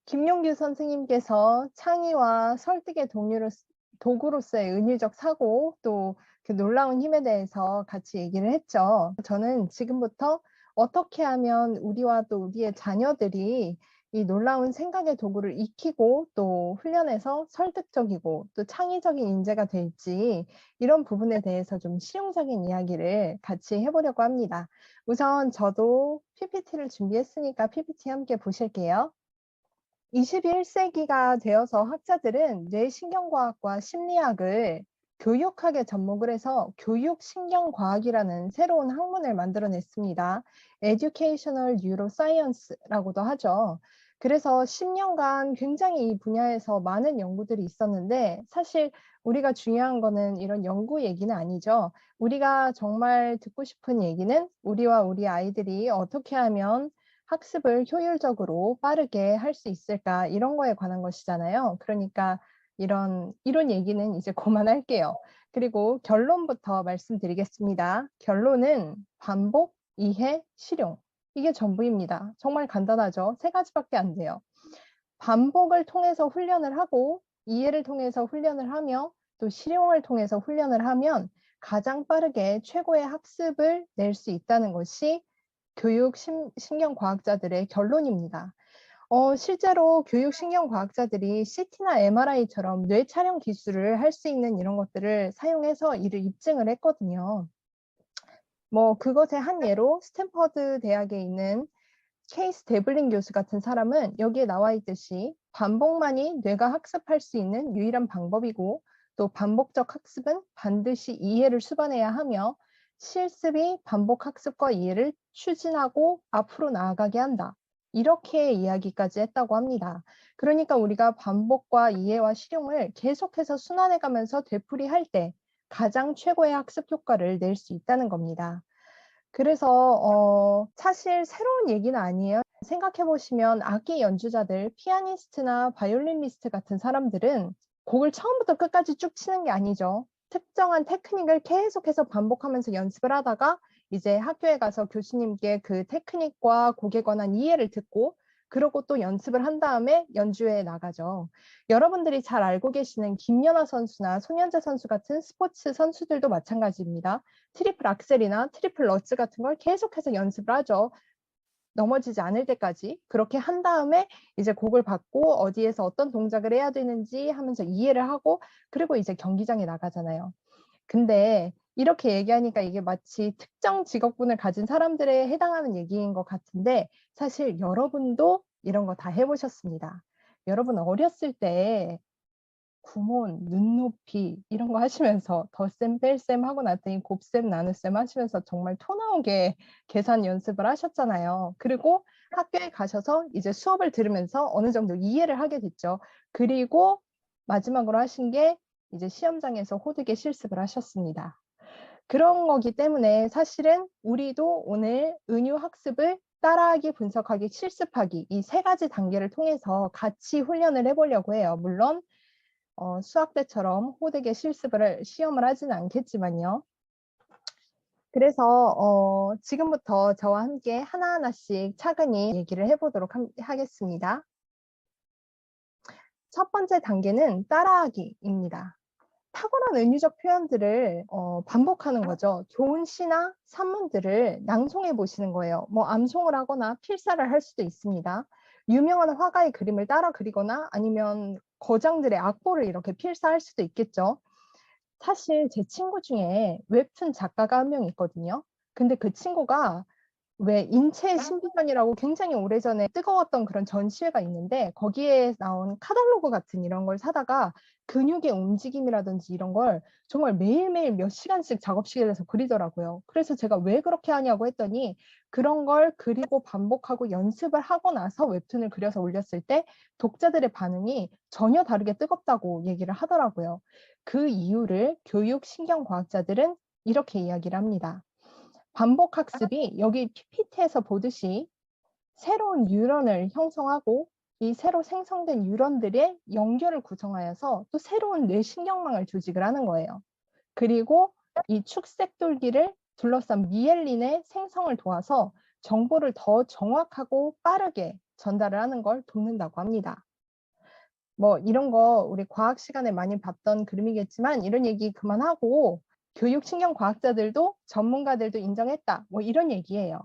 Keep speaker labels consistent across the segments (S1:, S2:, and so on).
S1: 김용규 선생님께서 창의와 설득의 도구로서의 은유적 사고, 또 그 놀라운 힘에 대해서 같이 얘기를 했죠. 저는 지금부터 어떻게 하면 우리와 또 우리의 자녀들이 이 놀라운 생각의 도구를 익히고 또 훈련해서 설득적이고 또 창의적인 인재가 될지, 이런 부분에 대해서 좀 실용적인 이야기를 같이 해보려고 합니다. 우선 저도 PPT를 준비했으니까 PPT 함께 보실게요. 21세기가 되어서 학자들은 뇌신경과학과 심리학을 교육학에 접목을 해서 교육신경과학이라는 새로운 학문을 만들어냈습니다. Educational Neuroscience라고도 하죠. 그래서 10년간 굉장히 이 분야에서 많은 연구들이 있었는데, 사실 우리가 중요한 거는 이런 연구 얘기는 아니죠. 우리가 정말 듣고 싶은 얘기는 우리와 우리 아이들이 어떻게 하면 학습을 효율적으로 빠르게 할 수 있을까, 이런 거에 관한 것이잖아요. 그러니까 이런 얘기는 이제 그만할게요. 그리고 결론부터 말씀드리겠습니다. 결론은 반복, 이해, 실용. 이게 전부입니다. 정말 간단하죠. 세 가지밖에 안 돼요. 반복을 통해서 훈련을 하고, 이해를 통해서 훈련을 하며, 또 실용을 통해서 훈련을 하면 가장 빠르게 최고의 학습을 낼 수 있다는 것이 신경과학자들의 결론입니다. 실제로 신경과학자들이 CT나 MRI처럼 뇌 촬영 기술을 할 수 있는 이런 것들을 사용해서 이를 입증을 했거든요. 그것의 한 예로 스탠퍼드 대학에 있는 케이스 데블린 교수 같은 사람은 여기에 나와 있듯이 반복만이 뇌가 학습할 수 있는 유일한 방법이고, 또 반복적 학습은 반드시 이해를 수반해야 하며 실습이 반복 학습과 이해를 추진하고 앞으로 나아가게 한다. 이렇게 이야기까지 했다고 합니다. 그러니까 우리가 반복과 이해와 실용을 계속해서 순환해 가면서 되풀이할 때 가장 최고의 학습 효과를 낼 수 있다는 겁니다. 그래서 사실 새로운 얘기는 아니에요. 생각해 보시면 악기 연주자들, 피아니스트나 바이올리니스트 같은 사람들은 곡을 처음부터 끝까지 쭉 치는 게 아니죠. 특정한 테크닉을 계속해서 반복하면서 연습을 하다가 이제 학교에 가서 교수님께 그 테크닉과 곡에 관한 이해를 듣고, 그러고 또 연습을 한 다음에 연주회에 나가죠. 여러분들이 잘 알고 계시는 김연아 선수나 손현재 선수 같은 스포츠 선수들도 마찬가지입니다. 트리플 악셀이나 트리플 러츠 같은 걸 계속해서 연습을 하죠. 넘어지지 않을 때까지. 그렇게 한 다음에 이제 곡을 받고 어디에서 어떤 동작을 해야 되는지 하면서 이해를 하고, 그리고 이제 경기장에 나가잖아요. 근데 이렇게 얘기하니까 이게 마치 특정 직업군을 가진 사람들에 해당하는 얘기인 것 같은데, 사실 여러분도 이런 거 다 해보셨습니다. 여러분 어렸을 때 구몬, 눈높이 이런 거 하시면서 덧셈, 뺄셈 하고 났더니 곱셈, 나눗셈 하시면서 정말 토 나오게 계산 연습을 하셨잖아요. 그리고 학교에 가셔서 이제 수업을 들으면서 어느 정도 이해를 하게 됐죠. 그리고 마지막으로 하신 게 이제 시험장에서 호되게 실습을 하셨습니다. 그런 거기 때문에 사실은 우리도 오늘 은유 학습을 따라하기, 분석하기, 실습하기, 이 세 가지 단계를 통해서 같이 훈련을 해보려고 해요. 물론 수학 때처럼 호되게 시험을 하지는 않겠지만요. 그래서 지금부터 저와 함께 하나하나씩 차근히 얘기를 해보도록 하겠습니다. 첫 번째 단계는 따라하기입니다. 탁월한 은유적 표현들을 반복하는 거죠. 좋은 시나 산문들을 낭송해 보시는 거예요. 암송을 하거나 필사를 할 수도 있습니다. 유명한 화가의 그림을 따라 그리거나 아니면 거장들의 악보를 이렇게 필사할 수도 있겠죠. 사실 제 친구 중에 웹툰 작가가 한 명 있거든요. 근데 그 친구가 왜 인체의 신비전이라고 굉장히 오래전에 뜨거웠던 그런 전시회가 있는데, 거기에 나온 카탈로그 같은 이런 걸 사다가 근육의 움직임이라든지 이런 걸 정말 매일매일 몇 시간씩 작업실에서 그리더라고요. 그래서 제가 왜 그렇게 하냐고 했더니, 그런 걸 그리고 반복하고 연습을 하고 나서 웹툰을 그려서 올렸을 때 독자들의 반응이 전혀 다르게 뜨겁다고 얘기를 하더라고요. 그 이유를 교육신경과학자들은 이렇게 이야기를 합니다. 반복 학습이 여기 PPT에서 보듯이 새로운 뉴런을 형성하고, 이 새로 생성된 뉴런들의 연결을 구성하여서 또 새로운 뇌신경망을 조직을 하는 거예요. 그리고 이 축색돌기를 둘러싼 미엘린의 생성을 도와서 정보를 더 정확하고 빠르게 전달을 하는 걸 돕는다고 합니다. 뭐 이런 거 우리 과학 시간에 많이 봤던 그림이겠지만 이런 얘기 그만하고 교육 신경 과학자들도 전문가들도 인정했다. 뭐 이런 얘기예요.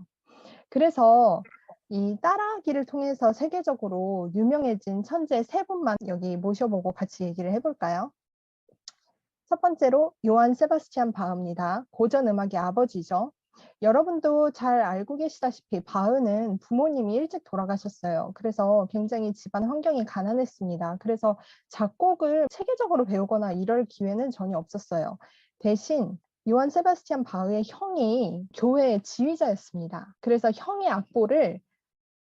S1: 그래서 이 따라하기를 통해서 세계적으로 유명해진 천재 세 분만 여기 모셔보고 같이 얘기를 해 볼까요? 첫 번째로 요한 세바스티안 바흐입니다. 고전 음악의 아버지죠. 여러분도 잘 알고 계시다시피 바흐는 부모님이 일찍 돌아가셨어요. 그래서 굉장히 집안 환경이 가난했습니다. 그래서 작곡을 체계적으로 배우거나 이럴 기회는 전혀 없었어요. 대신 요한 세바스티안 바흐의 형이 교회의 지휘자였습니다. 그래서 형의 악보를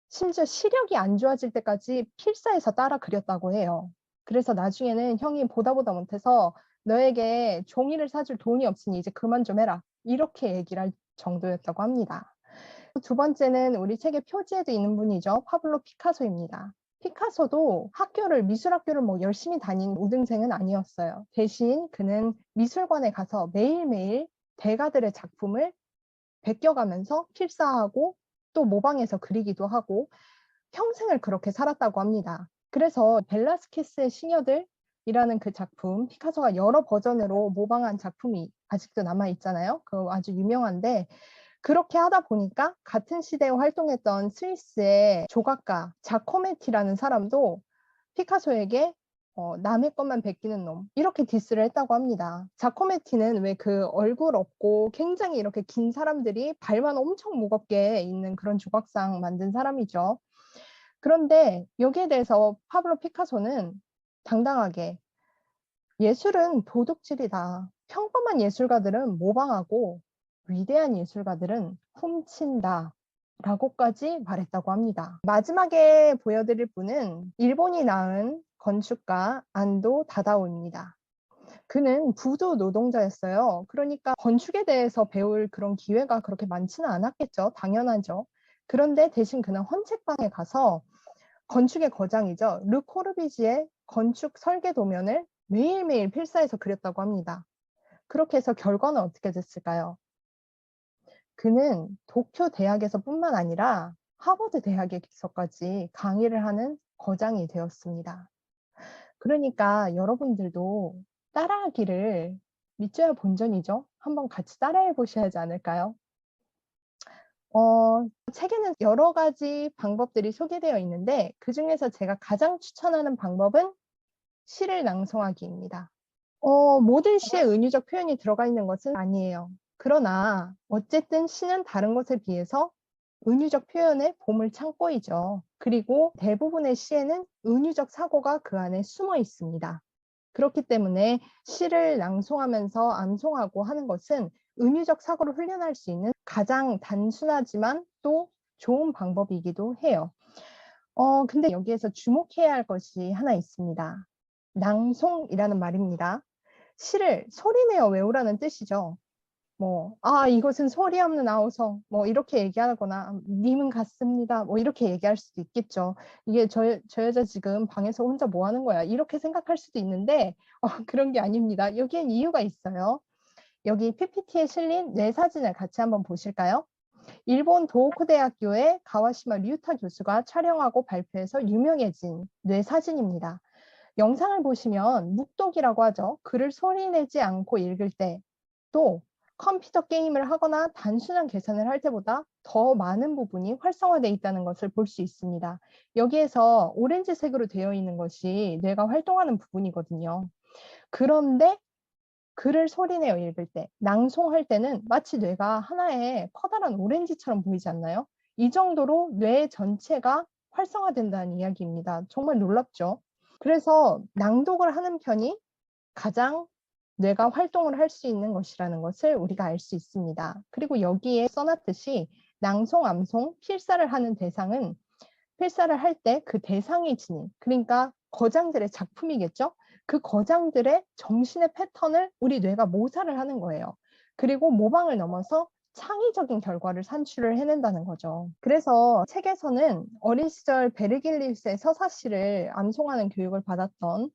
S1: 심지어 시력이 안 좋아질 때까지 필사해서 따라 그렸다고 해요. 그래서 나중에는 형이 보다 못해서 "너에게 종이를 사줄 돈이 없으니 이제 그만 좀 해라." 이렇게 얘기를 할 정도였다고 합니다. 두 번째는 우리 책의 표지에도 있는 분이죠. 파블로 피카소입니다. 피카소도 미술 학교를 뭐 열심히 다닌 우등생은 아니었어요. 대신 그는 미술관에 가서 매일매일 대가들의 작품을 베껴가면서 필사하고 또 모방해서 그리기도 하고 평생을 그렇게 살았다고 합니다. 그래서 벨라스케스의 시녀들이라는 그 작품, 피카소가 여러 버전으로 모방한 작품이 아직도 남아 있잖아요. 그 아주 유명한데 그렇게 하다 보니까 같은 시대에 활동했던 스위스의 조각가 자코메티라는 사람도 피카소에게 "남의 것만 베끼는 놈." 이렇게 디스를 했다고 합니다. 자코메티는 왜 그 얼굴 없고 굉장히 이렇게 긴 사람들이 발만 엄청 무겁게 있는 그런 조각상 만든 사람이죠. 그런데 여기에 대해서 파블로 피카소는 당당하게 "예술은 도둑질이다. 평범한 예술가들은 모방하고 위대한 예술가들은 훔친다."라고까지 말했다고 합니다. 마지막에 보여드릴 분은 일본이 낳은 건축가 안도 다다오입니다. 그는 부도 노동자였어요. 그러니까 건축에 대해서 배울 그런 기회가 그렇게 많지는 않았겠죠. 당연하죠. 그런데 대신 그는 헌책방에 가서 건축의 거장이죠. 르 코르비지의 건축 설계 도면을 매일매일 필사해서 그렸다고 합니다. 그렇게 해서 결과는 어떻게 됐을까요? 그는 도쿄 대학에서뿐만 아니라 하버드 대학에서까지 강의를 하는 거장이 되었습니다. 그러니까 여러분들도 따라하기를 믿져야 본전이죠. 한번 같이 따라해 보셔야 하지 않을까요? 책에는 여러 가지 방법들이 소개되어 있는데 그중에서 제가 가장 추천하는 방법은 시를 낭송하기입니다. 모든 시에 은유적 표현이 들어가 있는 것은 아니에요. 그러나 어쨌든 시는 다른 것에 비해서 은유적 표현의 보물창고이죠. 그리고 대부분의 시에는 은유적 사고가 그 안에 숨어 있습니다. 그렇기 때문에 시를 낭송하면서 암송하고 하는 것은 은유적 사고를 훈련할 수 있는 가장 단순하지만 또 좋은 방법이기도 해요. 근데 여기에서 주목해야 할 것이 하나 있습니다. 낭송이라는 말입니다. 시를 소리내어 외우라는 뜻이죠. 뭐 "아 이것은 소리 없는 아우성." 뭐 이렇게 얘기하거나 "님은 같습니다." 뭐 이렇게 얘기할 수도 있겠죠. "이게 저 여자 지금 방에서 혼자 뭐 하는 거야." 이렇게 생각할 수도 있는데 그런 게 아닙니다. 여기엔 이유가 있어요. 여기 PPT에 실린 뇌 사진을 같이 한번 보실까요? 일본 도호쿠 대학교의 가와시마 류타 교수가 촬영하고 발표해서 유명해진 뇌 사진입니다. 영상을 보시면 묵독이라고 하죠. 글을 소리내지 않고 읽을 때 또 컴퓨터 게임을 하거나 단순한 계산을 할 때보다 더 많은 부분이 활성화되어 있다는 것을 볼 수 있습니다. 여기에서 오렌지색으로 되어 있는 것이 뇌가 활동하는 부분이거든요. 그런데 글을 소리내어 읽을 때, 낭송할 때는 마치 뇌가 하나의 커다란 오렌지처럼 보이지 않나요? 이 정도로 뇌 전체가 활성화된다는 이야기입니다. 정말 놀랍죠? 그래서 낭독을 하는 편이 가장 뇌가 활동을 할 수 있는 것이라는 것을 우리가 알 수 있습니다. 그리고 여기에 써놨듯이 낭송, 암송, 필사를 하는 대상은 필사를 할 때 그 대상이 지닌 그러니까 거장들의 작품이겠죠. 그 거장들의 정신의 패턴을 우리 뇌가 모사를 하는 거예요. 그리고 모방을 넘어서 창의적인 결과를 산출을 해낸다는 거죠. 그래서 책에서는 어린 시절 베르길리우스의 서사시를 암송하는 교육을 받았던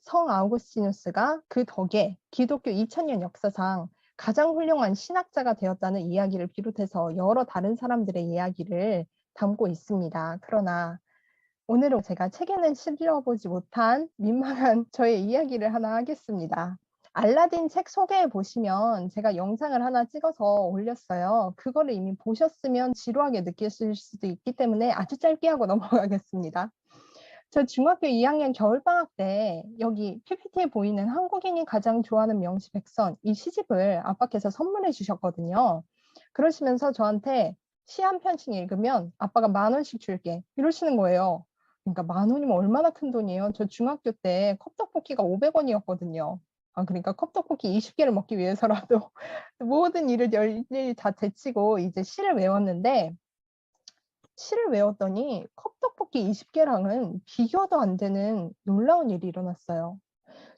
S1: 성 아우구스티누스가 그 덕에 기독교 2000년 역사상 가장 훌륭한 신학자가 되었다는 이야기를 비롯해서 여러 다른 사람들의 이야기를 담고 있습니다. 그러나 오늘은 제가 책에는 실려보지 못한 민망한 저의 이야기를 하나 하겠습니다. 알라딘 책 소개에 보시면 제가 영상을 하나 찍어서 올렸어요. 그거를 이미 보셨으면 지루하게 느끼실 수도 있기 때문에 아주 짧게 하고 넘어가겠습니다. 저 중학교 2학년 겨울방학 때 여기 PPT에 보이는 한국인이 가장 좋아하는 명시백선 이 시집을 아빠께서 선물해 주셨거든요. 그러시면서 저한테 "시 한 편씩 읽으면 아빠가 10,000원씩 줄게." 이러시는 거예요. 그러니까 10,000원이면 얼마나 큰 돈이에요. 저 중학교 때 컵떡볶이가 500원이었거든요. 아 그러니까 컵떡볶이 20개를 먹기 위해서라도 모든 일을 일일이 다 제치고 이제 시를 외웠는데 시를 외웠더니 컵떡볶이 20개랑은 비교도 안 되는 놀라운 일이 일어났어요.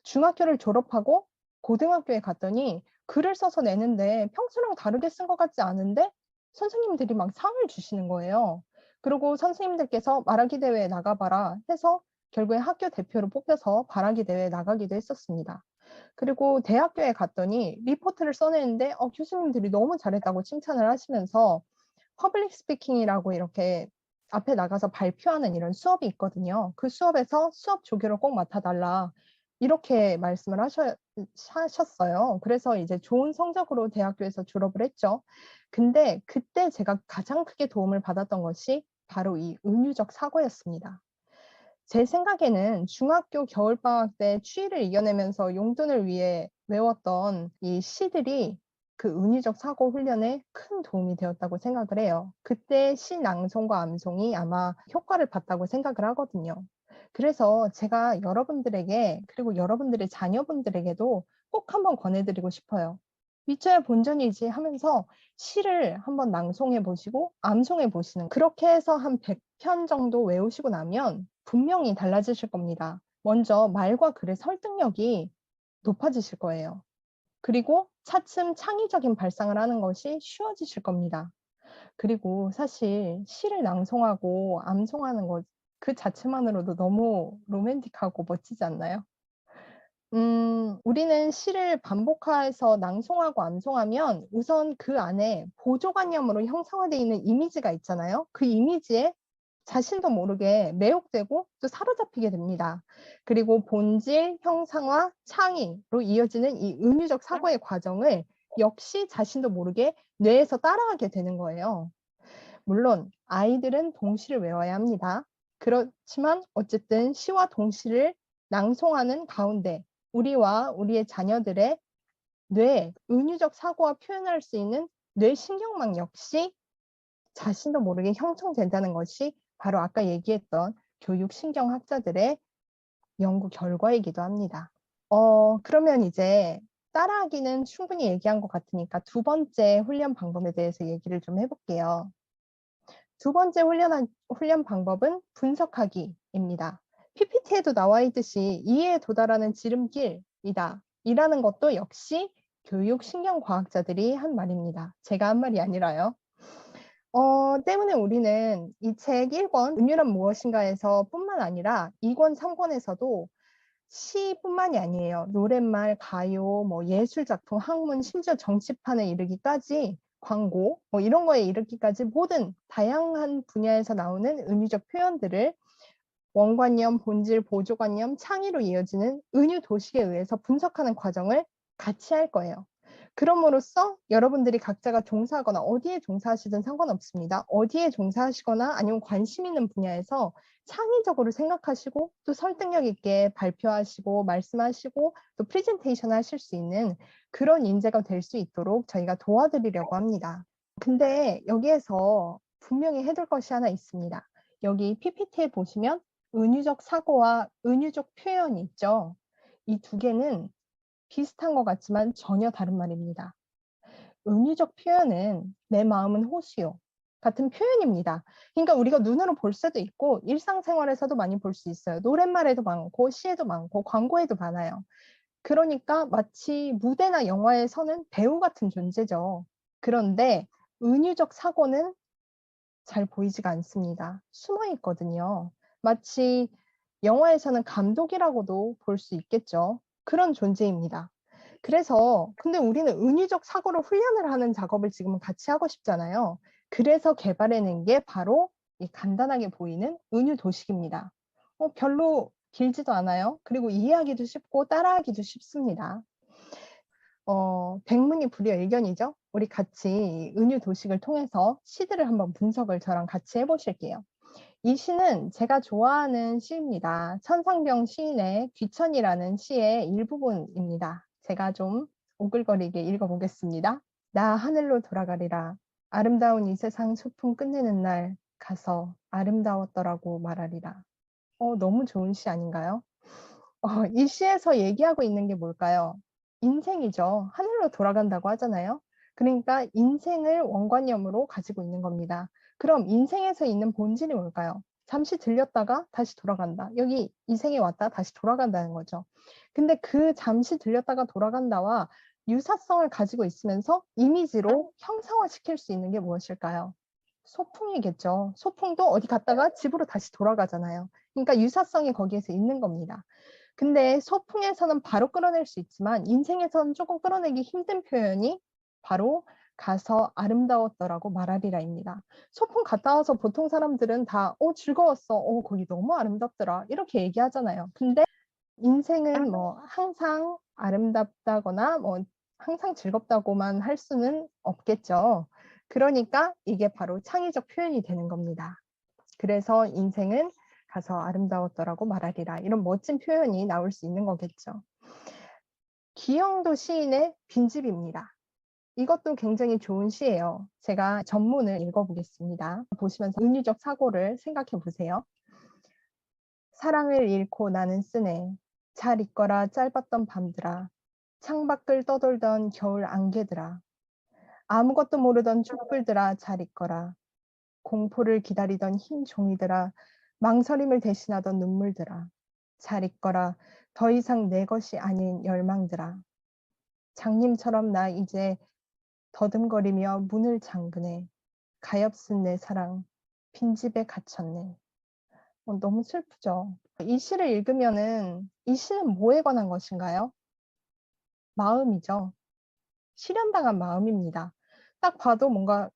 S1: 중학교를 졸업하고 고등학교에 갔더니 글을 써서 내는데 평소랑 다르게 쓴 것 같지 않은데 선생님들이 막 상을 주시는 거예요. 그리고 선생님들께서 "말하기 대회에 나가봐라." 해서 결국에 학교 대표로 뽑혀서 발하기 대회에 나가기도 했었습니다. 그리고 대학교에 갔더니 리포트를 써내는데 교수님들이 너무 잘했다고 칭찬을 하시면서 퍼블릭 스피킹이라고 이렇게 앞에 나가서 발표하는 이런 수업이 있거든요. 그 수업에서 "수업 조교를 꼭 맡아 달라." 이렇게 말씀을 하셨어요. 그래서 이제 좋은 성적으로 대학교에서 졸업을 했죠. 근데 그때 제가 가장 크게 도움을 받았던 것이 바로 이 은유적 사고였습니다. 제 생각에는 중학교 겨울방학 때 추위를 이겨내면서 용돈을 위해 외웠던 이 시들이 그 은유적 사고 훈련에 큰 도움이 되었다고 생각을 해요. 그때 시 낭송과 암송이 아마 효과를 봤다고 생각을 하거든요. 그래서 제가 여러분들에게 그리고 여러분들의 자녀분들에게도 꼭 한번 권해 드리고 싶어요. '믿져야 본전이지.' 하면서 시를 한번 낭송해 보시고 암송해 보시는 그렇게 해서 한 100편 정도 외우시고 나면 분명히 달라지실 겁니다. 먼저 말과 글의 설득력이 높아지실 거예요. 그리고 차츰 창의적인 발상을 하는 것이 쉬워지실 겁니다. 그리고 사실 시를 낭송하고 암송하는 것 그 자체만으로도 너무 로맨틱하고 멋지지 않나요? 우리는 시를 반복해서 낭송하고 암송하면 우선 그 안에 보조관념으로 형성화되어 있는 이미지가 있잖아요. 그 이미지에 자신도 모르게 매혹되고 또 사로잡히게 됩니다. 그리고 본질, 형상화, 창의로 이어지는 이 은유적 사고의 과정을 역시 자신도 모르게 뇌에서 따라하게 되는 거예요. 물론 아이들은 동시를 외워야 합니다. 그렇지만 어쨌든 시와 동시를 낭송하는 가운데 우리와 우리의 자녀들의 뇌, 은유적 사고와 표현할 수 있는 뇌신경망 역시 자신도 모르게 형성된다는 것이 바로 아까 얘기했던 교육신경학자들의 연구 결과이기도 합니다. 그러면 이제 따라하기는 충분히 얘기한 것 같으니까 두 번째 훈련 방법에 대해서 얘기를 좀 해 볼게요. 두 번째 훈련 방법은 분석하기입니다. PPT에도 나와 있듯이 "이해에 도달하는 지름길이다." 이라는 것도 역시 교육신경과학자들이 한 말입니다. 제가 한 말이 아니라요. 때문에 우리는 이 책 1 권 은유란 무엇인가에서 뿐만 아니라 2 권, 3 권에서도 시뿐만이 아니에요. 노랫말, 가요, 뭐 예술작품, 학문, 심지어 정치판에 이르기까지 광고 뭐 이런 거에 이르기까지 모든 다양한 분야에서 나오는 은유적 표현들을 원관념, 본질, 보조관념, 창의로 이어지는 은유 도식에 의해서 분석하는 과정을 같이 할 거예요. 그럼으로써 여러분들이 각자가 종사하거나 어디에 종사하시든 상관없습니다. 어디에 종사하시거나 아니면 관심 있는 분야에서 창의적으로 생각하시고 또 설득력 있게 발표하시고 말씀하시고 또 프레젠테이션 하실 수 있는 그런 인재가 될 수 있도록 저희가 도와드리려고 합니다. 근데 여기에서 분명히 해둘 것이 하나 있습니다. 여기 PPT에 보시면 은유적 사고와 은유적 표현이 있죠. 이 두 개는 비슷한 것 같지만 전혀 다른 말입니다. 은유적 표현은 "내 마음은 호수요." 같은 표현입니다. 그러니까 우리가 눈으로 볼 수도 있고 일상생활에서도 많이 볼 수 있어요. 노랫말에도 많고 시에도 많고 광고에도 많아요. 그러니까 마치 무대나 영화에 서는 배우 같은 존재죠. 그런데 은유적 사고는 잘 보이지가 않습니다. 숨어 있거든요. 마치 영화에서는 감독이라고도 볼 수 있겠죠. 그런 존재입니다. 그래서 근데 우리는 은유적 사고로 훈련을 하는 작업을 지금은 같이 하고 싶잖아요. 그래서 개발해 낸 게 바로 이 간단하게 보이는 은유 도식입니다. 별로 길지도 않아요. 그리고 이해하기도 쉽고 따라하기도 쉽습니다. 백문이 불여일견이죠. 우리 같이 이 은유 도식을 통해서 시들을 한번 분석을 저랑 같이 해 보실게요. 이 시는 제가 좋아하는 시입니다. 천상병 시인의 귀천이라는 시의 일부분입니다. 제가 좀 오글거리게 읽어 보겠습니다. "나 하늘로 돌아가리라. 아름다운 이 세상 소풍 끝내는 날 가서 아름다웠더라고 말하리라." 너무 좋은 시 아닌가요? 이 시에서 얘기하고 있는 게 뭘까요? 인생이죠. 하늘로 돌아간다고 하잖아요. 그러니까 인생을 원관념으로 가지고 있는 겁니다. 그럼 인생에서 있는 본질이 뭘까요? 잠시 들렸다가 다시 돌아간다. 여기 이 생에 왔다 다시 돌아간다는 거죠. 근데 그 잠시 들렸다가 돌아간다와 유사성을 가지고 있으면서 이미지로 형상화시킬 수 있는 게 무엇일까요? 소풍이겠죠. 소풍도 어디 갔다가 집으로 다시 돌아가잖아요. 그러니까 유사성이 거기에서 있는 겁니다. 근데 소풍에서는 바로 끌어낼 수 있지만 인생에서는 조금 끌어내기 힘든 표현이 바로 "가서 아름다웠더라고 말하리라"입니다. 소풍 갔다 와서 보통 사람들은 다 즐거웠어. 거기 너무 아름답더라." 이렇게 얘기하잖아요. 근데 인생은 뭐 항상 아름답다거나 뭐 항상 즐겁다고만 할 수는 없겠죠. 그러니까 이게 바로 창의적 표현이 되는 겁니다. 그래서 인생은 "가서 아름다웠더라고 말하리라." 이런 멋진 표현이 나올 수 있는 거겠죠. 기영도 시인의 빈집입니다. 이것도 굉장히 좋은 시예요. 제가 전문을 읽어 보겠습니다. 보시면서 은유적 사고를 생각해 보세요. "사랑을 잃고 나는 쓰네. 잘 있거라 짧았던 밤들아. 창밖을 떠돌던 겨울 안개들아. 아무것도 모르던 촛불들아 잘 있거라. 공포를 기다리던 흰 종이들아. 망설임을 대신하던 눈물들아. 잘 있거라. 더 이상 내 것이 아닌 열망들아. 장님처럼 나 이제 더듬거리며 문을 잠그네. 가엾은 내 사랑 빈집에 갇혔네." 너무 슬프죠. 이 시를 읽으면은 이 시는 뭐에 관한 것인가요? 마음이죠. 실현당한 마음입니다. 딱 봐도 뭔가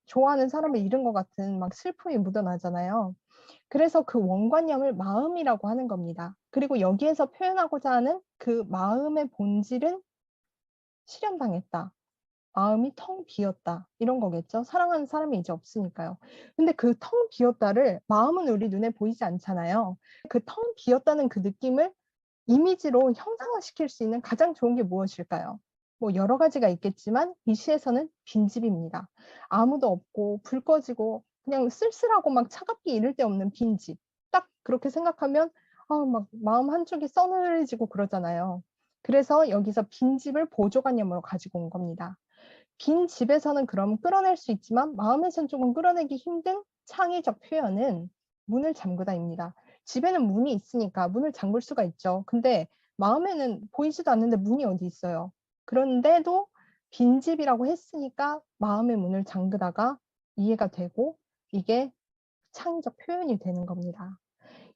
S1: 좋아하는 사람을 잃은 것 같은 막 슬픔이 묻어나잖아요. 그래서 그 원관념을 마음이라고 하는 겁니다. 그리고 여기에서 표현하고자 하는 그 마음의 본질은 실현당했다. 마음이 텅 비었다. 이런 거겠죠. 사랑하는 사람이 이제 없으니까요. 근데 그 텅 비었다를 마음은 우리 눈에 보이지 않잖아요. 그 텅 비었다는 그 느낌을 이미지로 형상화시킬 수 있는 가장 좋은 게 무엇일까요? 뭐 여러 가지가 있겠지만 이 시에서는 빈집입니다. 아무도 없고 불 꺼지고 그냥 쓸쓸하고 막 차갑게 이를 데 없는 빈집. 딱 그렇게 생각하면 막 마음 한쪽이 서늘해지고 그러잖아요. 그래서 여기서 빈집을 보조관념으로 가지고 온 겁니다. 빈 집에서는 그럼 끌어낼 수 있지만 마음에선 조금 끌어내기 힘든 창의적 표현은 "문을 잠그다"입니다. 집에는 문이 있으니까 문을 잠글 수가 있죠. 근데 마음에는 보이지도 않는데 문이 어디 있어요. 그런데도 빈집이라고 했으니까 마음의 문을 잠그다가 이해가 되고 이게 창의적 표현이 되는 겁니다.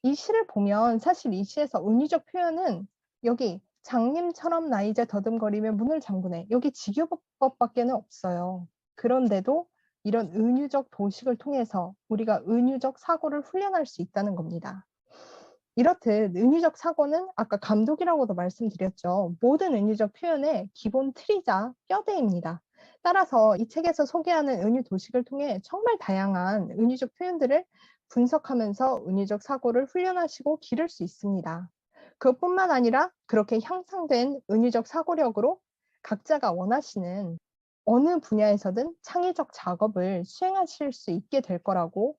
S1: 이 시를 보면 사실 이 시에서 은유적 표현은 여기 "장님처럼 나 이제 더듬거리며 문을 잠그네." 여기 직유법 밖에는 없어요. 그런데도 이런 은유적 도식을 통해서 우리가 은유적 사고를 훈련할 수 있다는 겁니다. 이렇듯 은유적 사고는 아까 감독이라고도 말씀드렸죠. 모든 은유적 표현의 기본 틀이자 뼈대입니다. 따라서 이 책에서 소개하는 은유 도식을 통해 정말 다양한 은유적 표현들을 분석하면서 은유적 사고를 훈련하시고 기를 수 있습니다. 그것뿐만 아니라 그렇게 향상된 은유적 사고력으로 각자가 원하시는 어느 분야에서든 창의적 작업을 수행하실 수 있게 될 거라고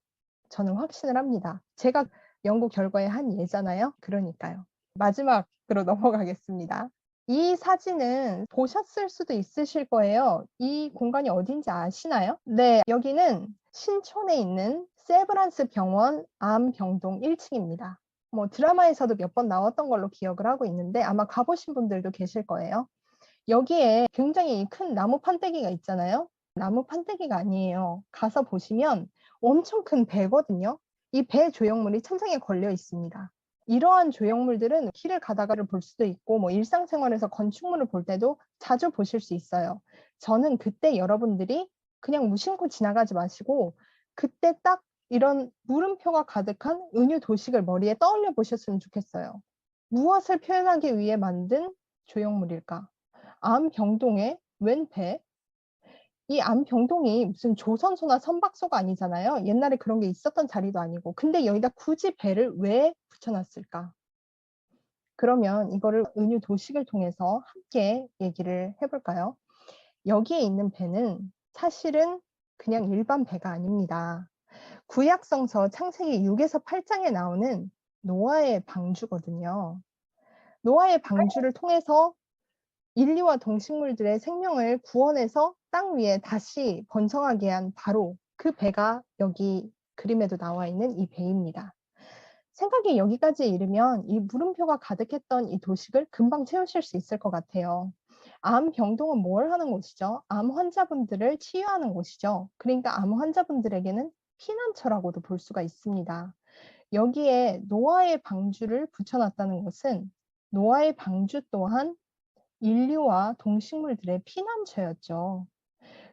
S1: 저는 확신을 합니다. 제가 연구 결과의 한 예잖아요. 그러니까요. 마지막으로 넘어가겠습니다. 이 사진은 보셨을 수도 있으실 거예요. 이 공간이 어딘지 아시나요? 네. 여기는 신촌에 있는 세브란스 병원 암병동 1 층입니다. 뭐 드라마에서도 몇 번 나왔던 걸로 기억을 하고 있는데 아마 가 보신 분들도 계실 거예요. 여기에 굉장히 큰 나무 판때기가 있잖아요. 나무 판때기가 아니에요. 가서 보시면 엄청 큰 배거든요. 이 배 조형물이 천장에 걸려 있습니다. 이러한 조형물들은 길을 가다가를 볼 수도 있고 뭐 일상생활에서 건축물을 볼 때도 자주 보실 수 있어요. 저는 그때 여러분들이 그냥 무심코 지나가지 마시고 그때 딱 이런 물음표가 가득한 은유 도식을 머리에 떠올려 보셨으면 좋겠어요. 무엇을 표현하기 위해 만든 조형물일까? 암병동의 웬 배? 이 암병동이 무슨 조선소나 선박소가 아니잖아요. 옛날에 그런 게 있었던 자리도 아니고. 근데 여기다 굳이 배를 왜 붙여 놨을까? 그러면 이거를 은유 도식을 통해서 함께 얘기를 해 볼까요? 여기에 있는 배는 사실은 그냥 일반 배가 아닙니다. 구약 성서 창세기 6 에서 8 장에 나오는 노아의 방주거든요. 노아의 방주를 통해서 인류와 동식물들의 생명을 구원해서 땅 위에 다시 번성하게 한 바로 그 배가 여기 그림에도 나와 있는 이 배입니다. 생각이 여기까지 이르면 이 물음표가 가득했던 이 도식을 금방 채우실 수 있을 것 같아요. 암 병동은 뭘 하는 곳이죠? 암 환자분들을 치유하는 곳이죠. 그러니까 암 환자분들에게는 피난처라고도 볼 수가 있습니다. 여기에 노아의 방주를 붙여놨다는 것은 노아의 방주 또한 인류와 동식물들의 피난처였죠.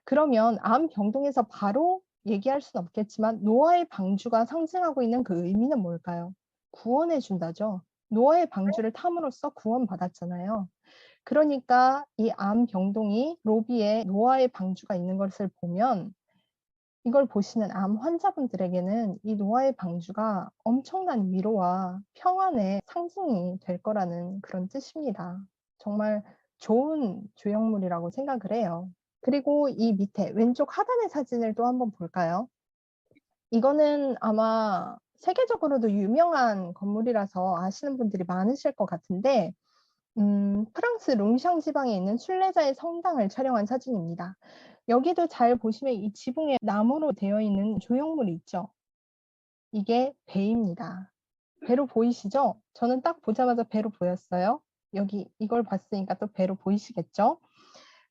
S1: 그러면 암 병동에서 바로 얘기할 수는 없겠지만 노아의 방주가 상징하고 있는 그 의미는 뭘까요? 구원해 준다죠. 노아의 방주를 탐으로써 구원받았잖아요. 그러니까 이 암 병동이 로비에 노아의 방주가 있는 것을 보면 이걸 보시는 암 환자분들에게는 이 노아의 방주가 엄청난 위로와 평안의 상징이 될 거라는 그런 뜻입니다. 정말 좋은 조형물이라고 생각을 해요. 그리고 이 밑에 왼쪽 하단의 사진을 또 한번 볼까요? 이거는 아마 세계적으로도 유명한 건물이라서 아시는 분들이 많으실 것 같은데 프랑스 롱샹 지방에 있는 순례자의 성당을 촬영한 사진입니다. 여기도 잘 보시면 이 지붕에 나무로 되어 있는 조형물이 있죠. 이게 배입니다. 배로 보이시죠? 저는 딱 보자마자 배로 보였어요. 여기 이걸 봤으니까 또 배로 보이시겠죠?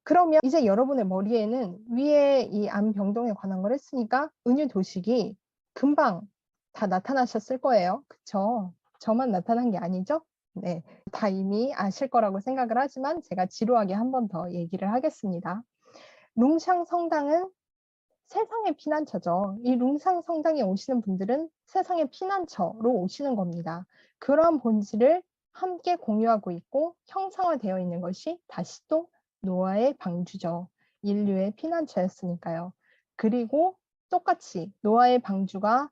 S1: 그러면 이제 여러분의 머리에는 위에 이 암병동에 관한 걸 했으니까 은유 도식이 금방 다 나타나셨을 거예요. 그쵸? 저만 나타난 게 아니죠? 네. 다 이미 아실 거라고 생각을 하지만 제가 지루하게 한 번 더 얘기를 하겠습니다. 룽샹 성당은 세상의 피난처죠. 이 룽상 성당에 오시는 분들은 세상의 피난처로 오시는 겁니다. 그러한 본질을 함께 공유하고 있고 형상화되어 있는 것이 다시 또 노아의 방주죠. 인류의 피난처였으니까요. 그리고 똑같이 노아의 방주가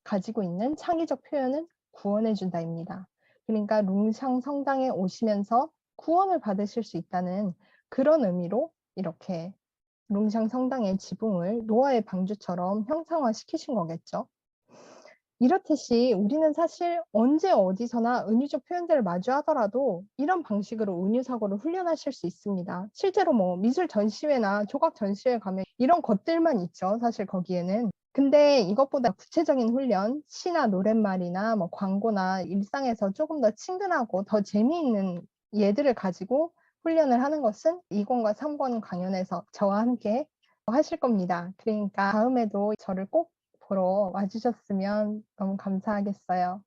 S1: 가지고 있는 창의적 표현은 구원해 준다입니다. 그러니까 룽상 성당에 오시면서 구원을 받으실 수 있다는 그런 의미로 이렇게 룽샹 성당의 지붕을 노아의 방주처럼 형상화시키신 거겠죠. 이렇듯이 우리는 사실 언제 어디서나 은유적 표현들을 마주하더라도 이런 방식으로 은유 사고를 훈련하실 수 있습니다. 실제로 뭐 미술 전시회나 조각 전시회 가면 이런 것들만 있죠. 사실 거기에는. 근데 이것보다 구체적인 훈련, 시나 노랫말이나 뭐 광고나 일상에서 조금 더 친근하고 더 재미있는 예들을 가지고 훈련을 하는 것은 2권과 3권 강연에서 저와 함께 하실 겁니다. 그러니까 다음에도 저를 꼭 보러 와주셨으면 너무 감사하겠어요.